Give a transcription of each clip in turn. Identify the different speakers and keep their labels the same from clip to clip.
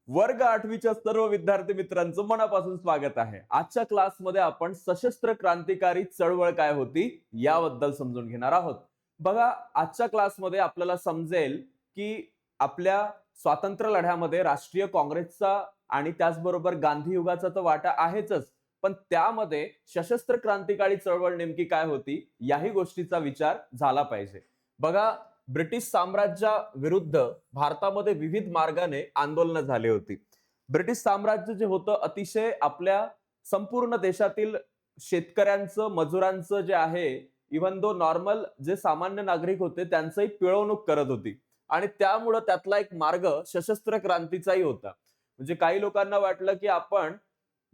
Speaker 1: वर्ग 8वीच्या सर्व विद्यार्थी मित्रांचं मनापासून स्वागत आहे. आजच्या क्लासमध्ये आपण सशस्त्र क्रांतिकारी चळवळ काय होती याबद्दल समजून घेणार आहोत. बघा, आजच्या क्लासमध्ये आपल्याला समजेल की आपल्या स्वातंत्र्य लढ्यामध्ये राष्ट्रीय काँग्रेसचा आणि त्याचबरोबर गांधी युगाचा तर वाटा आहेच, पण त्यामध्ये सशस्त्र क्रांतिकारी चळवळ नेमकी काय होती याही गोष्टीचा विचार झाला पाहिजे. बघा, ब्रिटिश साम्राज्याविरुद्ध भारतामध्ये विविध मार्गाने आंदोलनं झाली होती. ब्रिटिश साम्राज्य जे होतं अतिशय आपल्या संपूर्ण देशातील शेतकऱ्यांचं, मजुरांचं जे आहे, इव्हन दो नॉर्मल जे सामान्य नागरिक होते त्यांचंही पिळवणूक करत होती. आणि त्यामुळं त्यातला एक मार्ग सशस्त्र क्रांतीचाही होता. म्हणजे काही लोकांना वाटलं की आपण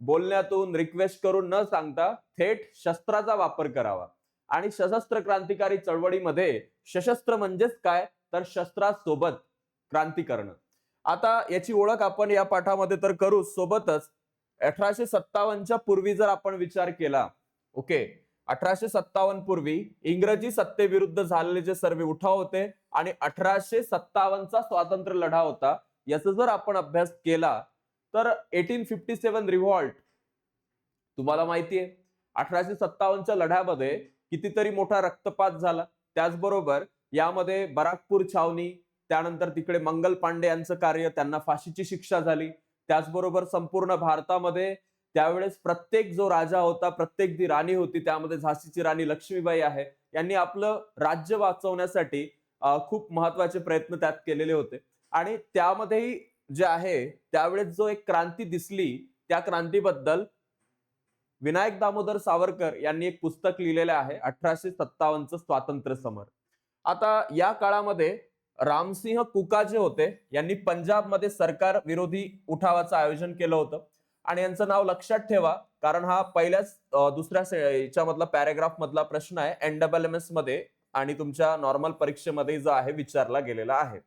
Speaker 1: बोलण्यातून रिक्वेस्ट करून न सांगता थेट शस्त्राचा वापर करावा. आणि सशस्त्र क्रांतिकारी चळवळीमध्ये सशस्त्र म्हणजेच काय, तर शस्त्रासोबत क्रांती करणं. आता याची ओळख आपण या पाठामध्ये तर करू, सोबतच 1857च्या पूर्वी जर आपण विचार केला, ओके, 1857 पूर्वी इंग्रजी सत्तेविरुद्ध झालेले जे सर्व उठाव होते आणि 1857चा स्वातंत्र्य लढा होता, याचा जर आपण अभ्यास केला तर 1857 रिव्हॉल्ट तुम्हाला माहितीये, 1857च्या लढ्यामध्ये कितीतरी मोठा रक्तपात झाला. त्याचबरोबर यामध्ये बराकपूर छावणी, त्यानंतर तिकडे मंगल पांडे यांचं कार्य, त्यांना फाशीची शिक्षा झाली. त्याचबरोबर संपूर्ण भारतामध्ये त्यावेळेस प्रत्येक जो राजा होता, प्रत्येक जी राणी होती, त्यामध्ये झाशीची राणी लक्ष्मीबाई आहे, यांनी आपलं राज्य वाचवण्यासाठी खूप महत्वाचे प्रयत्न त्यात केलेले होते. आणि त्यामध्येही जे आहे त्यावेळेस जो एक क्रांती दिसली, त्या क्रांतीबद्दल विनायक दामोदर सावरकर यांनी एक पुस्तक लिहिलेलं आहे, 1857चं स्वातंत्र्य समर. आता या काळामध्ये रामसिंह कुका जे होते यांनी पंजाबमध्ये सरकार विरोधी उठावाचं आयोजन केलं होतं. आणि यांचं नाव लक्षात ठेवा, कारण हा पहिल्याच दुसऱ्या याच्यामधला पॅराग्राफ मधला प्रश्न आहे NSSS मध्ये, आणि तुमच्या नॉर्मल परीक्षेमध्ये जो आहे विचारला गेलेला आहे.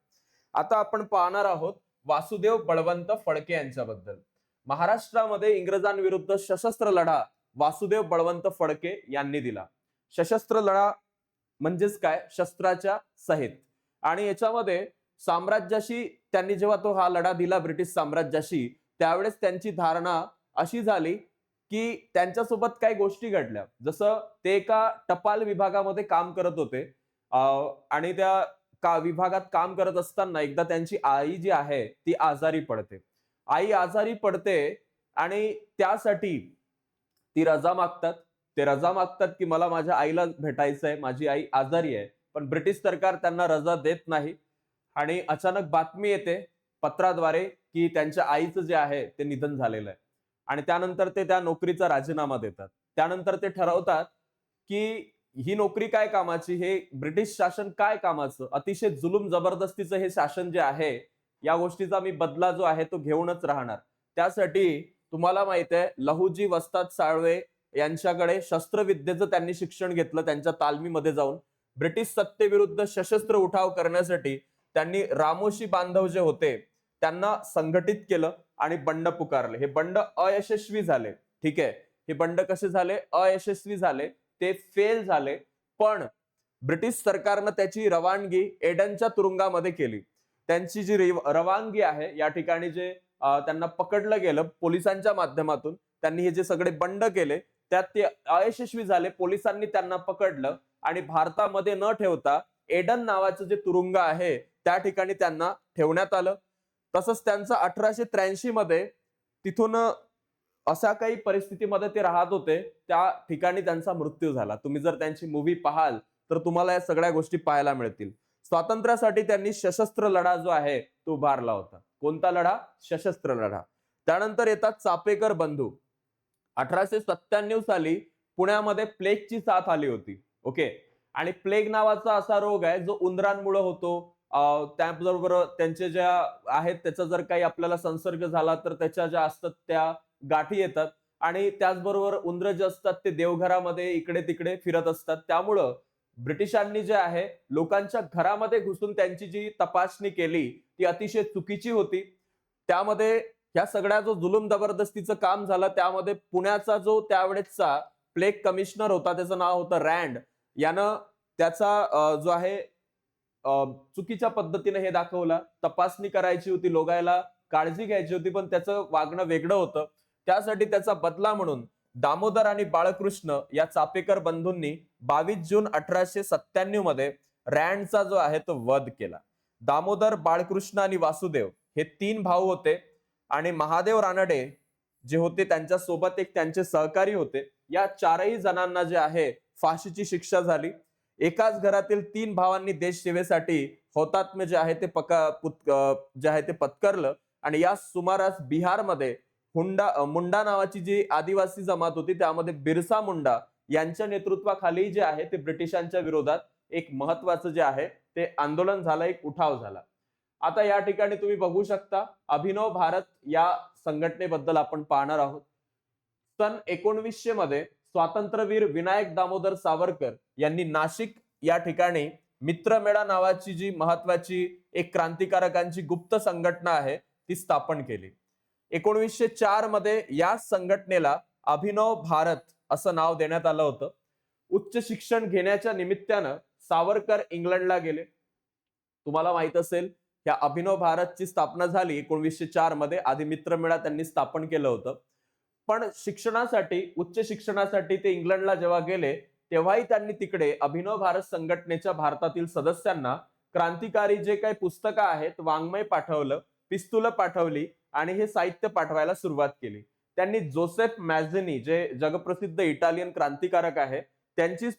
Speaker 1: आता आपण पाहणार आहोत वासुदेव बळवंत फडके यांच्याबद्दल. महाराष्ट्रामध्ये इंग्रजांविरुद्ध सशस्त्र लढा वासुदेव बळवंत फडके यांनी दिला. सशस्त्र लढा म्हणजेच काय, शस्त्राच्या सहित. आणि याच्यामध्ये साम्राज्याशी त्यांनी जेव्हा तो हा लढा दिला ब्रिटिश साम्राज्याशी, त्यावेळेस त्यांची धारणा अशी झाली की त्यांच्यासोबत काही गोष्टी घडल्या. जसं ते एका टपाल विभागामध्ये काम करत होते आणि त्या विभागात काम करत असताना एकदा त्यांची आई जी आहे ती आजारी पडते. आई आजारी पडते आणि त्यासाठी ती रजा मागतात. ते रजा मागतात की मला माझ्या आईला भेटायचंय, माझी आई आजारी आहे. पण ब्रिटिश सरकार त्यांना रजा देत नाही. आणि अचानक बातमी येते पत्राद्वारे की त्यांच्या आईचं जे आहे ते निधन झालेलं आहे. आणि त्यानंतर ते त्या नोकरीचा राजीनामा देतात. त्यानंतर ते ठरवतात की ही नोकरी काय कामाची, हे ब्रिटिश शासन काय कामाचं, अतिशय जुलूम जबरदस्तीचं हे शासन जे आहे, या गोष्टीचा मी बदला जो आहे तो घेऊनच राहणार. त्यासाठी तुम्हाला माहित आहे लहुजी वस्ताद साळवे यांच्याकडे शस्त्रविद्येचं त्यांनी शिक्षण घेतलं. त्यांच्या तालमीमध्ये जाऊन ब्रिटिश सत्तेविरुद्ध सशस्त्र उठाव करण्यासाठी त्यांनी रामोशी बांधव जे होते त्यांना संघटित केलं आणि बंड पुकारले. हे बंड अयशस्वी झाले. ठीक आहे, हे बंड कसे झाले, अयशस्वी झाले, ते फेल झाले. पण ब्रिटिश सरकारनं त्याची रवानगी एडनच्या तुरुंगामध्ये केली. त्यांची जी रवानगी आहे, या ठिकाणी जे त्यांना पकडलं गेलं पोलिसांच्या माध्यमातून, त्यांनी हे जे सगळे बंड केले त्यात ते अयशस्वी झाले. पोलिसांनी त्यांना पकडलं आणि भारतामध्ये न ठेवता एडन नावाचं जे तुरुंग आहे त्या ठिकाणी त्यांना ठेवण्यात आलं. तसंच त्यांचं 1883 मध्ये तिथून अशा काही परिस्थितीमध्ये ते राहत होते, त्या ठिकाणी त्यांचा मृत्यू झाला. तुम्ही जर त्यांची मूव्ही पाहाल तर तुम्हाला या सगळ्या गोष्टी पाहायला मिळतील. स्वातंत्र्यासाठी त्यांनी सशस्त्र लढा जो आहे तो उभारला होता. कोणता लढा? सशस्त्र लढा. त्यानंतर येतात चापेकर बंधू. 1897 साली पुण्यामध्ये प्लेगची साथ आली होती. ओके, आणि प्लेग नावाचा असा रोग आहे जो उंदरांमुळे होतो. त्याबरोबर त्यांचे ज्या आहेत त्याचा जर काही आपल्याला संसर्ग झाला तर त्याच्या ज्या असतात त्या गाठी येतात. आणि त्याचबरोबर उंदर जे असतात ते देवघरामध्ये इकडे तिकडे फिरत असतात. त्यामुळं ब्रिटिशांनी जे आहे लोकांच्या घरामध्ये घुसून त्यांची जी तपासणी केली ती अतिशय चुकीची होती. त्यामध्ये ह्या सगळ्या जो जुलूम जबरदस्तीचं काम झालं, त्यामध्ये पुण्याचा जो त्यावेळेसचा प्लेग कमिशनर होता, त्याचं नाव होतं रँड, यानं त्याचा जो आहे चुकीच्या पद्धतीने हे दाखवला. तपासणी करायची होती, लोकायला काळजी घ्यायची होती, पण त्याचं वागणं वेगळं होतं. त्यासाठी त्याचा बदला म्हणून दामोदर आणि बाळकृष्ण या चापेकर बंधूंनी 22 जून 1897 मध्ये रँडचा जो आहे तो वध केला. दामोदर, बाळकृष्ण आणि वासुदेव हे 3 भाऊ होते आणि महादेव रानडे जे होते त्यांच्या सोबत एक त्यांचे सहकारी होते. या 4ही जणांना जे आहे फाशीची शिक्षा झाली. एकाच घरातील 3 भावांनी देश सेवेसाठी हौतात्म्य जे आहे ते जे आहे ते पत्करलं आणि या सुमारास बिहारमध्ये मुंडा नावाची जी आदिवासी जमात होती त्यामध्ये बिरसा मुंडा यांच्या नेतृत्वाखाली जे आहे ते ब्रिटिशांच्या विरोधात एक महत्वाचं जे आहे ते आंदोलन झालं, एक उठाव झाला. आता या ठिकाणी तुम्ही बघू शकता अभिनव भारत या संघटनेबद्दल आपण पाहणार आहोत. सन 1900 मध्ये स्वातंत्र्यवीर विनायक दामोदर सावरकर यांनी नाशिक या ठिकाणी मित्रमेळा नावाची जी महत्वाची एक क्रांतिकारकांची गुप्त संघटना आहे ती स्थापन केली. 1904 मध्ये या संघटनेला अभिनव भारत असं नाव देण्यात आलं होतं. उच्च शिक्षण घेण्याच्या निमित्तानं सावरकर इंग्लंडला गेले. तुम्हाला माहित असेल या अभिनव भारतची स्थापना झाली 1904 मध्ये. आधी मित्रमेळा त्यांनी स्थापन केलं होतं, पण शिक्षणासाठी, उच्च शिक्षणासाठी ते इंग्लंडला जेव्हा गेले तेव्हाही त्यांनी तिकडे अभिनव भारत संघटनेच्या भारतातील सदस्यांना क्रांतिकारी जे काही पुस्तकं आहेत, वाङ्मय पाठवलं, पिस्तुलं पाठवली आणि हे साहित्य पाठवायला सुरुवात केली. त्यांनी जोसेफ मॅझेनी जे जगप्रसिद्ध इटालियन क्रांतिकारक आहे त्यांची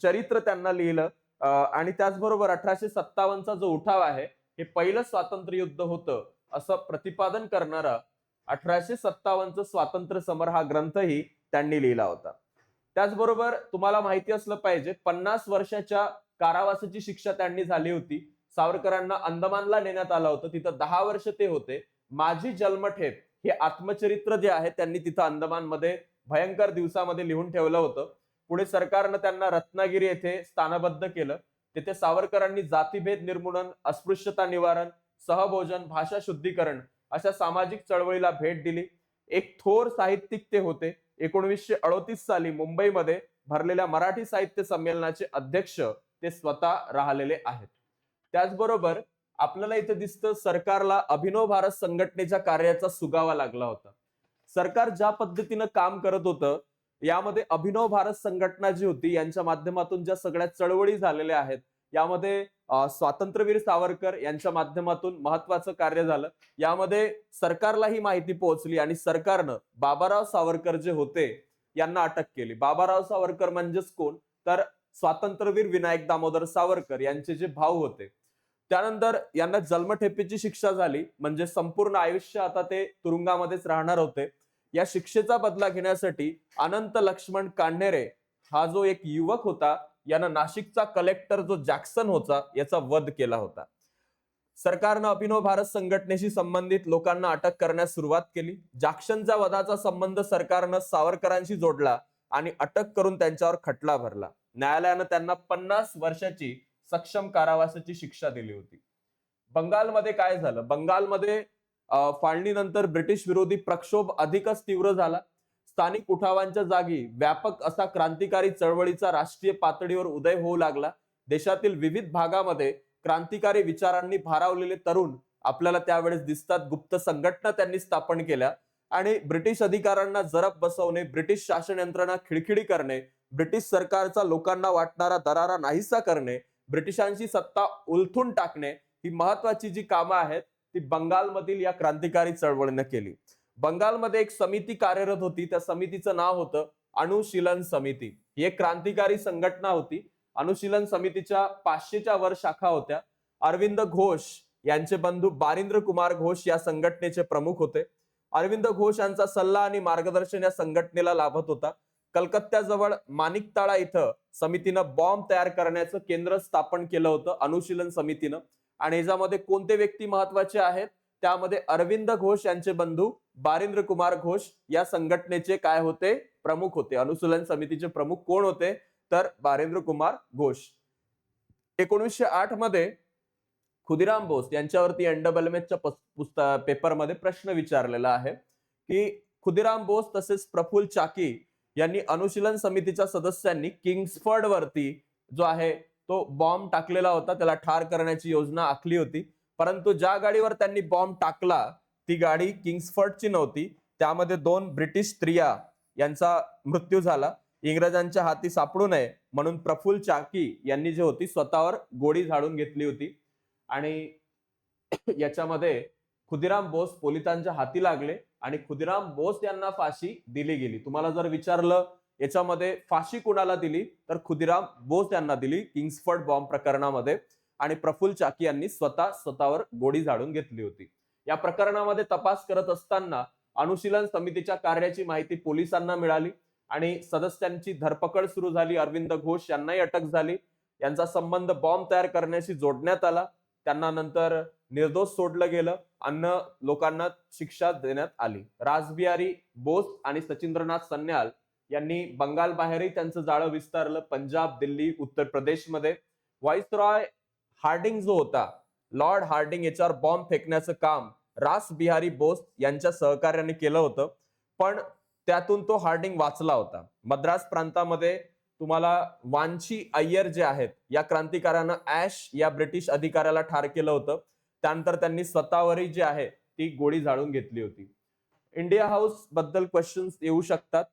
Speaker 1: चरित्र त्यांना लिहिलं आणि त्याचबरोबर 1857चा जो उठाव आहे हे पहिलं स्वातंत्र्य युद्ध होतं असं प्रतिपादन करणारा 1857चं स्वातंत्र्य समर हा ग्रंथही त्यांनी लिहिला होता. त्याचबरोबर तुम्हाला माहिती असलं पाहिजे 50 वर्षाच्या कारावासाची शिक्षा त्यांनी झाली होती. सावरकरांना अंदमानला नेण्यात आलं होतं, तिथं 10 वर्ष ते होते. माझी जन्मठेप हे आत्मचरित्र जे आहे त्यांनी तिथं अंदमानमध्ये भयंकर दिवसामध्ये लिहून ठेवलं होतं. पुढे सरकारनं त्यांना रत्नागिरी येथे स्थानबद्ध केलं. तिथे सावरकरांनी जातीभेद निर्मूलन, अस्पृश्यता निवारण, सहभोजन, भाषा शुद्धीकरण अशा सामाजिक चळवळीला भेट दिली. एक थोर साहित्यिक ते होते. 1938 साली मुंबईमध्ये भरलेल्या मराठी साहित्य संमेलनाचे अध्यक्ष ते स्वतः राहिलेले आहेत. त्याचबरोबर आपल्याला इथे दिसतं सरकारला अभिनव भारत संघटनेच्या कार्याचा सुगावा लागला होता. सरकार ज्या पद्धतीनं काम करत होतं यामध्ये अभिनव भारत संघटना जी होती यांच्या माध्यमातून ज्या सगळ्या चळवळी झालेल्या आहेत यामध्ये स्वातंत्र्यवीर सावरकर यांच्या माध्यमातून महत्वाचं कार्य झालं. यामध्ये सरकारला ही माहिती पोहोचली आणि सरकारनं बाबाराव सावरकर जे होते यांना अटक केली. बाबाराव सावरकर म्हणजेच कोण, तर स्वातंत्र्यवीर विनायक दामोदर सावरकर यांचे जे भाऊ होते. त्यानंतर यांना जन्मठेपेची शिक्षा झाली, म्हणजे संपूर्ण आयुष्य आता ते तुरुंगामध्येच राहणार होते. या शिक्षेचा बदला घेण्यासाठी अनंत लक्ष्मण कान्हेरे हा जो एक युवक होता यानं नाशिकचा कलेक्टर जो जॅक्सन होता याचा वध केला होता. सरकारनं अभिनव भारत संघटनेशी संबंधित लोकांना अटक करण्यास सुरुवात केली. जॅक्सनच्या वधाचा संबंध सरकारनं सावरकरांशी जोडला आणि अटक करून त्यांच्यावर खटला भरला. न्यायालयानं त्यांना 50 वर्षाची सक्षम कारावासाची शिक्षा दिली होती. बंगालमध्ये काय झालं? बंगालमध्ये फाळणीनंतर ब्रिटिश विरोधी प्रक्षोभ अधिकच तीव्र झाला. स्थानिक उठावांच्या जागी व्यापक असा क्रांतिकारी चळवळीचा राष्ट्रीय पातळीवर उदय होऊ लागला. देशातील विविध भागामध्ये क्रांतिकारी विचारांनी भारावलेले तरुण आपल्याला त्यावेळेस दिसतात. गुप्त संघटना त्यांनी स्थापन केल्या आणि ब्रिटिश अधिकाऱ्यांना जरब बसवणे, ब्रिटिश शासन यंत्रणा खिळखिळी करणे, ब्रिटिश सरकारचा लोकांना वाटणारा दरारा नाहीसा करणे, ब्रिटिशांची सत्ता उलथून टाकणे ही महत्वाची जी कामं आहेत ती बंगालमधील या क्रांतिकारी चळवळीने केली. बंगालमध्ये एक समिती कार्यरत होती. त्या समितीचं नाव होतं अनुशीलन समिती. ही एक क्रांतिकारी संघटना होती. अनुशीलन समितीच्या 500च्या वर शाखा होत्या. अरविंद घोष यांचे बंधू बारिंद्र कुमार घोष या संघटनेचे प्रमुख होते. अरविंद घोष यांचा सल्ला आणि मार्गदर्शन या संघटनेला लाभत होता. कलकत्त्याजवळ माणिकताळा इथं समितीनं बॉम्ब तयार करण्याचं केंद्र स्थापन केलं होतं अनुशीलन समितीनं. आणि याच्यामध्ये कोणते व्यक्ती महत्वाचे आहेत? त्यामध्ये अरविंद घोष यांचे बंधू बारिंद्र कुमार घोष या संघटनेचे काय होते? प्रमुख होते. अनुशीलन समितीचे प्रमुख कोण होते? तर बारिंद्र कुमार घोष. 1908 मध्ये खुदिराम बोस यांच्यावरती NSSच्या पेपरमध्ये प्रश्न विचारलेला आहे की खुदिराम बोस तसेच प्रफुल्ल चाकी यांनी अनुशीलन समितीच्या सदस्यांनी किंग्सफर्ड वरती जो आहे तो बॉम्ब टाकलेला होता. त्याला ठार करण्याची योजना आखली होती. परंतु ज्या गाडीवर त्यांनी बॉम्ब टाकला ती गाडी किंग्सफर्डची नव्हती. त्यामध्ये 2 ब्रिटिश स्त्रिया यांचा मृत्यू झाला. इंग्रजांच्या हाती सापडू नये म्हणून प्रफुल्ल चाकी यांनी जी होती स्वतःवर गोळी झाडून घेतली होती. आणि याच्यामध्ये खुदिराम बोस पोलिसांच्या हाती लागले आणि खुदिराम बोस यांना फाशी दिली गेली. तुम्हाला जर विचारलं याच्यामध्ये फाशी कुणाला दिली, तर खुदिराम बोस यांना दिली किंग्सफर्ड बॉम्ब प्रकरणामध्ये. आणि प्रफुल्ल चाकी यांनी स्वतःवर गोळी झाडून घेतली होती. या प्रकरणामध्ये तपास करत असताना अनुशीलन समितीच्या कार्याची माहिती पोलिसांना मिळाली आणि सदस्यांची धरपकड सुरू झाली. अरविंद घोष यांनाही अटक झाली. यांचा संबंध बॉम्ब तयार करण्याशी जोडण्यात आला. त्यांना नंतर निर्दोष सोडलं गेलं. अन्य लोकांना शिक्षा देण्यात आली. रासबिहारी बोस आणि सचिंद्रनाथ सन्याल यांनी बंगाल बाहेरही त्यांचं जाळं विस्तारलं. पंजाब, दिल्ली, उत्तर प्रदेशमध्ये व्हाईसरॉय हार्डिंग जो होता, लॉर्ड हार्डिंग याच्यावर बॉम्ब फेकण्याचं काम रासबिहारी बोस यांच्या सहकार्याने केलं होतं, पण त्यातून तो हार्डिंग वाचला होता. मद्रास प्रांतामध्ये तुम्हाला वांची अय्यर जे आहेत या क्रांतिकारानं ऍश या ब्रिटिश अधिकाऱ्याला ठार केलं होतं. त्यानंतर त्यांनी स्वतःवरही जी आहे ती गोळी झाडून घेतली होती. इंडिया हाऊस बद्दल क्वेश्चन्स येऊ शकतात.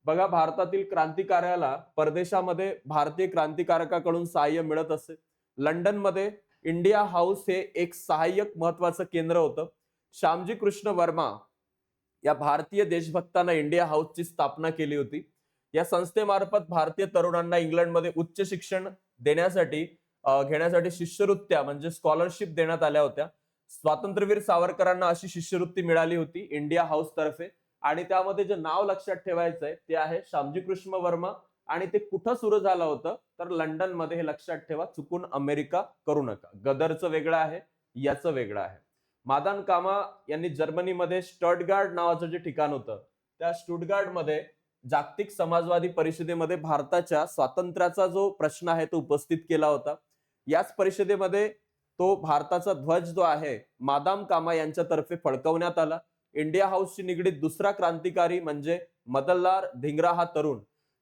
Speaker 1: बघा, भारतातील क्रांतिकार्याला परदेशामध्ये भारतीय क्रांतिकारकाकडून सहाय्य मिळत असे. लंडनमध्ये इंडिया हाऊस हे एक सहाय्यक महत्वाचं केंद्र होतं. श्यामजी कृष्ण वर्मा या भारतीय देशभक्तांना इंडिया हाऊसची स्थापना केली होती. या संस्थेमार्फत भारतीय तरुणांना इंग्लंडमध्ये उच्च शिक्षण घेण्यासाठी शिष्यवृत्त्या म्हणजे स्कॉलरशिप देण्यात आल्या होत्या. स्वातंत्र्यवीर सावरकरांना अशी शिष्यवृत्ती मिळाली होती इंडिया हाऊस तर्फे. आणि त्यामध्ये जे नाव लक्षात ठेवायचं आहे ते आहे श्यामजी कृष्ण वर्मा. आणि ते कुठं सुरू झालं होतं, तर लंडन मध्ये. हे लक्षात ठेवा, चुकून अमेरिका करू नका. गदरचं वेगळं आहे, याचं वेगळं आहे. मादान कामा यांनी जर्मनीमध्ये स्टुटगार्ट नावाचं जे ठिकाण होतं, त्या स्टुटगार्टमध्ये जागतिक समाजवादी परिषदेमध्ये भारताच्या स्वातंत्र्याचा जो प्रश्न आहे तो उपस्थित केला होता. याच परिषदेमध्ये तो भारताचा ध्वज जो आहे मादाम कामा यांच्यातर्फे फडकवण्यात आला. इंडिया हाऊसशी निगडीत दुसरा क्रांतिकारी म्हणजे मदनलाल धिंगरा हा तरुण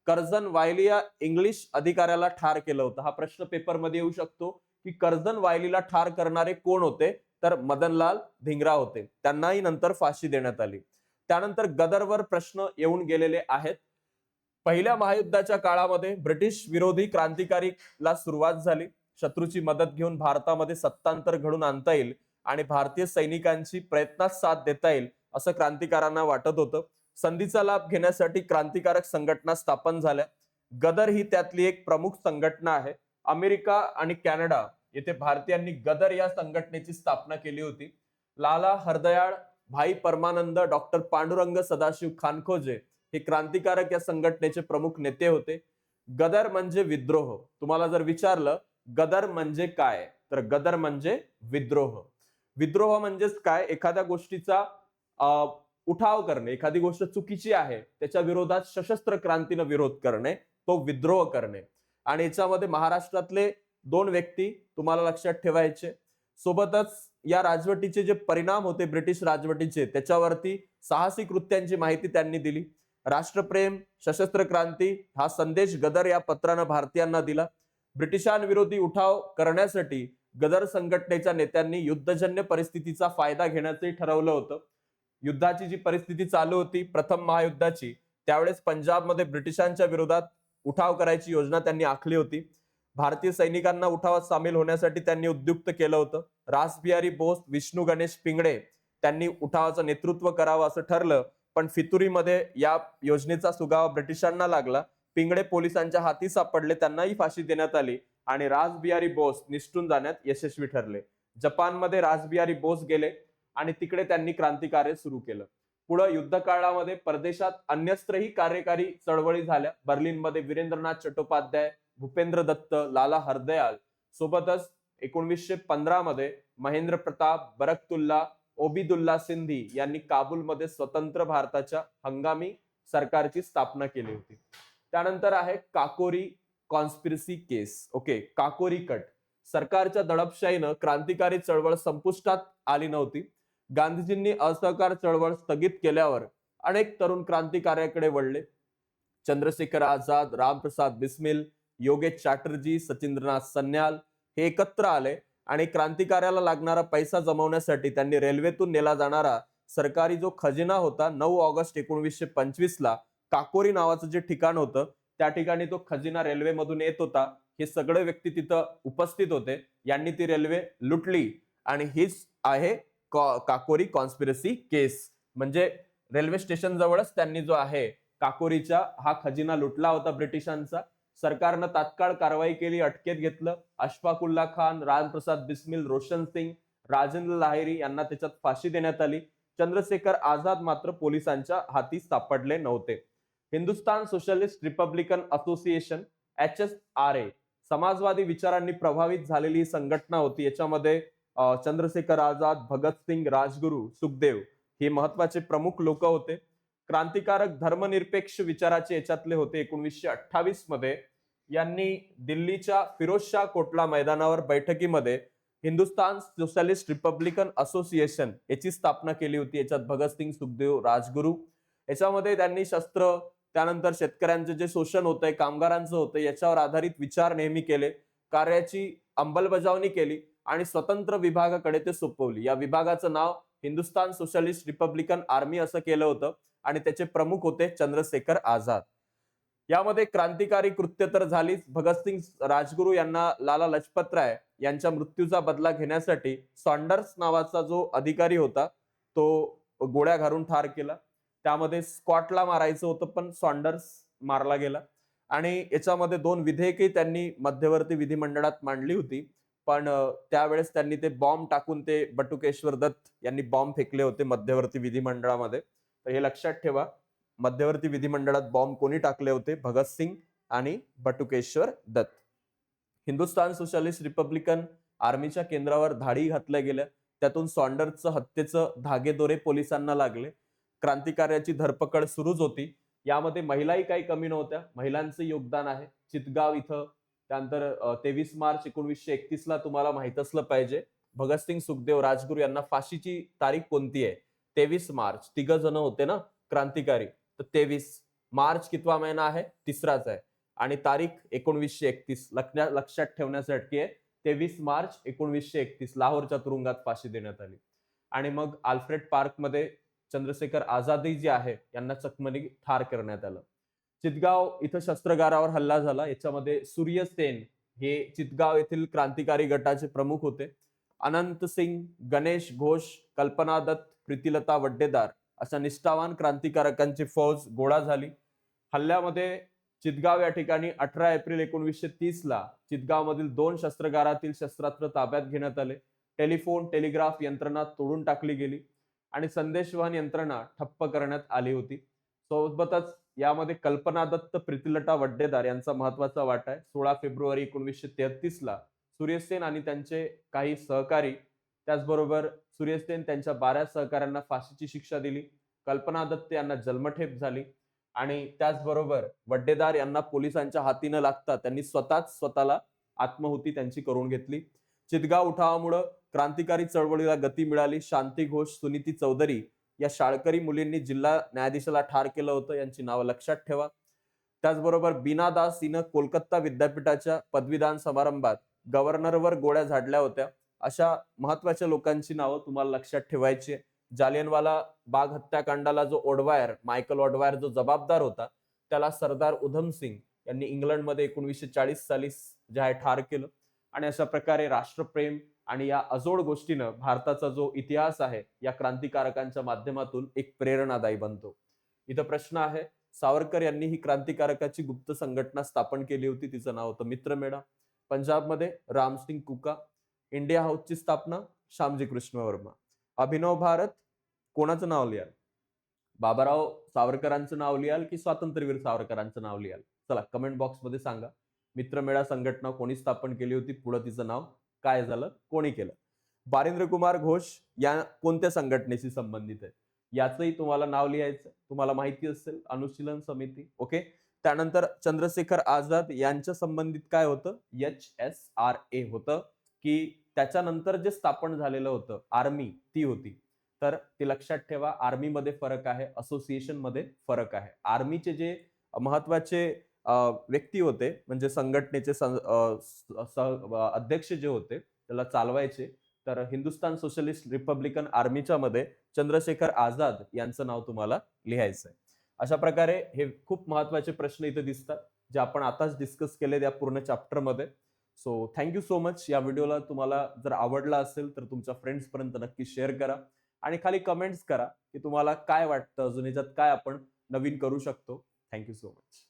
Speaker 1: कर्झन वायली या इंग्लिश अधिकाऱ्याला ठार केलं होतं. हा प्रश्न पेपरमध्ये येऊ शकतो की कर्झन वायलीला ठार करणारे कोण होते, तर मदनलाल धिंगरा होते. त्यांनाही नंतर फाशी देण्यात आली. त्यानंतर गदरवर प्रश्न येऊन गेलेले आहेत. पहिल्या महायुद्धाच्या काळामध्ये ब्रिटिश विरोधी क्रांतिकारीला सुरुवात झाली. शत्रूची मदत घेऊन भारतामध्ये सत्तांतर घडून आणता येईल आणि भारतीय सैनिकांची प्रयत्नात साथ देता येईल असं क्रांतिकारांना वाटत होतं. संधीचा लाभ घेण्यासाठी क्रांतिकारक संघटना स्थापन झाल्या. गदर ही त्यातली एक प्रमुख संघटना आहे. अमेरिका आणि कॅनडा येथे भारतीयांनी गदर या संघटनेची स्थापना केली होती. लाला हरदयाळ, भाई परमानंद, डॉक्टर पांडुरंग सदाशिव खानखोजे हे क्रांतिकारक या संघटनेचे प्रमुख नेते होते. गदर म्हणजे विद्रोह. तुम्हाला जर विचारलं गदर म्हणजे काय, तर गदर म्हणजे विद्रोह. विद्रोह म्हणजेच काय, एखाद्या गोष्टीचा उठाव करणे, एखादी गोष्ट चुकीची आहे त्याच्या विरोधात सशस्त्र क्रांतीने विरोध करणे, तो विद्रोह करणे. आणि याच्यामध्ये महाराष्ट्रातले 2 व्यक्ती तुम्हाला लक्षात ठेवायचे. सोबतच या राजवटीचे जे परिणाम होते ब्रिटिश राजवटीचे त्याच्यावरती साहसी कृत्यांची माहिती त्यांनी दिली. राष्ट्रप्रेम, सशस्त्र क्रांती हा संदेश गदर या पत्रानं भारतीयांना दिला. ब्रिटिशांविरोधी उठाव करण्यासाठी गदर संघटनेच्या नेत्यांनी युद्धजन्य परिस्थितीचा फायदा घेण्याचंही ठरवलं होतं. युद्धाची जी परिस्थिती चालू होती प्रथम महायुद्धाची, त्यावेळेस पंजाबमध्ये ब्रिटिशांच्या विरोधात उठाव करायची योजना त्यांनी आखली होती. भारतीय सैनिकांना उठावात सामील होण्यासाठी त्यांनी उद्युक्त केलं होतं. रासबिहारी बोस, विष्णू गणेश पिंगळे त्यांनी उठावाचं नेतृत्व करावं असं ठरलं, पण फितुरीमध्ये या योजनेचा सुगावा ब्रिटिशांना लागला. पिंगळे पोलिसांच्या हाती सापडले, त्यांनाही फाशी देण्यात आली आणि रासबिहारी बोस निसटून जाण्यात यशस्वी ठरले. जपानमध्ये रासबिहारी बोस गेले आणि तिकडे त्यांनी क्रांतिकार्य सुरू केलं. पुढे युद्ध काळामध्ये परदेशात अन्यत्रही कार्यकारी चळवळी झाल्या. बर्लिनमध्ये वीरेंद्रनाथ चट्टोपाध्याय, भूपेंद्र दत्त, लाला हरदयाल सोबतच 1915 मध्ये महेंद्र प्रताप, बरकतुल्ला, ओबिदुल्ला सिंधी यांनी काबूलमध्ये स्वतंत्र भारताच्या हंगामी सरकारची स्थापना केली होती. त्यानंतर आहे Kakori conspiracy case. Okay, Kakori कट. सरकारच्या दडपशाहीनं क्रांतिकारी चळवळ संपुष्टात आली नव्हती. गांधीजींनी असहकार चळवळ स्थगित केल्यावर अनेक तरुण क्रांतिकार्याकडे वळले. चंद्रशेखर आझाद, रामप्रसाद बिस्मिल, योगेश चॅटर्जी, सचिंद्रनाथ सन्याल हे एकत्र आले आणि क्रांतिकार्याला लागणारा पैसा जमवण्यासाठी त्यांनी रेल्वेतून नेला जाणारा सरकारी जो खजिना होता 9 ऑगस्ट 1925 ला काकोरी नावाचं जे ठिकाण होतं त्या ठिकाणी तो खजिना रेल्वेमधून येत होता. हे सगळे व्यक्ती तिथं उपस्थित होते. यांनी ती रेल्वे लुटली आणि हीच आहे काकोरी कॉन्स्पिरसी केस. म्हणजे रेल्वे स्टेशन जवळच त्यांनी जो आहे काकोरीचा हा खजिना लुटला होता ब्रिटिशांचा. सरकारनं तात्काळ कारवाई केली, अटकेत घेतलं. अशफाकुल्ला खान, रामप्रसाद बिस्मिल, रोशन सिंग, राजेंद्र लाहिरी यांना त्याच्यात फाशी देण्यात आली. चंद्रशेखर आझाद मात्र पोलिसांच्या हाती सापडले नव्हते. Hindustan socialist Republican association HSRA समाजवादी विचारांनी प्रभावित झालेली संघटना होती. याच्यामध्ये चंद्रशेखर आझाद, भगतसिंग, राजगुरू, सुखदेव हे महत्वाचे प्रमुख लोक होते. क्रांतिकारक धर्मनिरपेक्ष विचाराचे याच्यातले होते. 1928 मध्ये यांनी दिल्लीच्या फिरोजशाह कोटला मैदानावर बैठकीमध्ये हिंदुस्थान सोशलिस्ट रिपब्लिकन असोसिएशन याची स्थापना केली होती. याच्यात भगतसिंग, सुखदेव, राजगुरू याच्यामध्ये त्यांनी शस्त्र, त्यानंतर शेतकऱ्यांचे जे शोषण होतंय, कामगारांचं होतंय याच्यावर आधारित विचार नेहमी केले, कार्याची अंमलबजावणी केली आणि स्वतंत्र विभागाकडे ते सोपवली. या विभागाचं नाव हिंदुस्थान सोशलिस्ट रिपब्लिकन आर्मी असं केलं होतं आणि त्याचे प्रमुख होते चंद्रशेखर आझाद. यामध्ये क्रांतिकारी कृत्य तर झालीच. भगतसिंग, राजगुरू यांना लाला लजपत राय यांच्या मृत्यूचा बदला घेण्यासाठी सॉन्डर्स नावाचा जो अधिकारी होता तो गोळ्या घालून ठार केला. त्यामध्ये स्कॉटला मारायचं होतं पण सॉन्डर्स मारला गेला. आणि याच्यामध्ये 2 विधेयके त्यांनी मध्यवर्ती विधिमंडळात मांडली होती. पण त्यावेळेस त्यांनी ते बॉम्ब टाकून ते बटुकेश्वर दत्त यांनी बॉम्ब फेकले होते मध्यवर्ती विधिमंडळामध्ये. तर हे लक्षात ठेवा, मध्यवर्ती विधिमंडळात बॉम्ब कोणी टाकले होते? भगतसिंग आणि बटुकेश्वर दत्त. हिंदुस्थान सोशलिस्ट रिपब्लिकन आर्मीच्या केंद्रावर धाडी घातल्या गेल्या. त्यातून सॉन्डर्सचं हत्येचं धागेदोरे पोलिसांना लागले. क्रांतिकार्याची धरपकड सुरूच होती. यामध्ये महिलाही काही कमी नव्हत्या. महिलांचं योगदान आहे. चितगाव इथं, त्यानंतर 23 मार्च 1931 ला तुम्हाला माहित असलं पाहिजे भगतसिंग, सुखदेव, राजगुरू यांना फाशीची तारीख कोणती आहे? 23 मार्च. 3 जण होते ना क्रांतिकारी, तर 23 मार्च कितवा महिना आहे? 3राच आहे. आणि तारीख 1931 लक्षात ठेवण्यासाठी आहे. 23 मार्च 1931 लाहोरच्या तुरुंगात फाशी देण्यात आली. आणि मग आल्फ्रेड पार्क मध्ये चंद्रशेखर आझादही जे आहे यांना चकमकी ठार करण्यात आलं. चितगाव इथं शस्त्रागारावर हल्ला झाला. याच्यामध्ये सूर्य सेन हे चितगाव येथील क्रांतिकारी गटाचे प्रमुख होते. अनंत सिंग, गणेश घोष, कल्पना दत्त, प्रीतिलता वड्डेदार अशा निष्ठावान क्रांतिकारकांची फौज गोळा झाली. हल्ल्यामध्ये चितगाव या ठिकाणी 18 एप्रिल 1930 ला चितगाव मधील 2 शस्त्रागारातील शस्त्रास्त्र ताब्यात घेण्यात आले. टेलिफोन, टेलिग्राफ यंत्रणा तोडून टाकली गेली आणि संदेशवहन यंत्रणा ठप्प करण्यात आली होती. सोबतच यामध्ये कल्पना दत्त, प्रीतिलता वड्डेदार यांचा महत्वाचा वाटा आहे. 16 फेब्रुवारी 1933 ला सूर्यसेन आणि त्यांचे काही सहकारी, त्याचबरोबर सूर्यसेन त्यांच्या 12 सहकाऱ्यांना फाशीची शिक्षा दिली. कल्पना दत्त यांना जन्मठेप झाली आणि त्याचबरोबर वड्डेदार यांना पोलिसांच्या हाती न लागता त्यांनी स्वतःला आत्महुती त्यांची करून घेतली. चितगाव उठावामुळे क्रांतिकारी चळवळीला गती मिळाली. शांती घोष, सुनीती चौधरी या शाळकरी मुलींनी जिल्हा न्यायाधीशाला ठार केलं होतं. यांची नावं लक्षात ठेवा. त्याचबरोबर बीना दास हिनं कोलकाता विद्यापीठाच्या पदवीदान समारंभात गव्हर्नरवर गोळ्या झाडल्या होत्या. अशा महत्वाच्या लोकांची नावं तुम्हाला लक्षात ठेवायची. जालियनवाला बाग हत्याकांडाला जो ओडवायर, मायकल ओडवायर जो जबाबदार होता, त्याला सरदार उधम सिंग यांनी इंग्लंडमध्ये 1940 साली जे आहे ठार केलं. आणि अशा प्रकारे राष्ट्रप्रेम आणि या अजोड गोष्टीनं भारताचा जो इतिहास आहे या क्रांतिकारकांच्या माध्यमातून एक प्रेरणादायी बनतो. इथं प्रश्न आहे, सावरकर यांनी ही क्रांतिकारकाची गुप्त संघटना स्थापन केली होती. तिचं नाव होतं मित्रमेळा. पंजाबमध्ये रामसिंग कुका. इंडिया हाऊसची स्थापना श्यामजी कृष्ण वर्मा. अभिनव भारत कोणाचं नाव लिहाल? बाबाराव सावरकरांचं नाव लिहाल की स्वातंत्र्यवीर सावरकरांचं नाव लिहाल? चला कमेंट बॉक्स मध्ये सांगा. मित्रमेळा संघटना कोणी स्थापन केली होती? पुढे तिचं नाव काय झालं? कोणी केलं? बारिंद्र कुमार घोष या कोणत्या संघटनेशी संबंधित आहे? याचंही तुम्हाला नाव लिहायचं. तुम्हाला माहिती असेल, अनुशीलन समिती. ओके. त्यानंतर चंद्रशेखर आझाद यांच्या संबंधित काय होतं? HSRA होतं, की त्याच्यानंतर जे स्थापन झालेलं होतं आर्मी ती होती. तर ते लक्षात ठेवा. आर्मी मध्ये फरक आहे, असोसिएशन मध्ये फरक आहे. आर्मीचे जे महत्वाचे व्यक्ती होते म्हणजे संघटनेचे अध्यक्ष जे होते त्याला चालवायचे, तर हिंदुस्थान सोशलिस्ट रिपब्लिकन आर्मीच्या मध्ये चंद्रशेखर आझाद यांचं नाव तुम्हाला लिहायचं आहे. अशा प्रकारे हे खूप महत्वाचे प्रश्न इथे दिसतात, जे आपण आताच डिस्कस केले या पूर्ण चॅप्टरमध्ये. So thank you so much. या व्हिडिओला तुम्हाला जर आवडला असेल तर तुमच्या फ्रेंड्स पर्यंत नक्की शेअर करा आणि खाली कमेंट्स करा की तुम्हाला काय वाटतं, अजून याच्यात काय आपण नवीन करू शकतो. Thank you so much.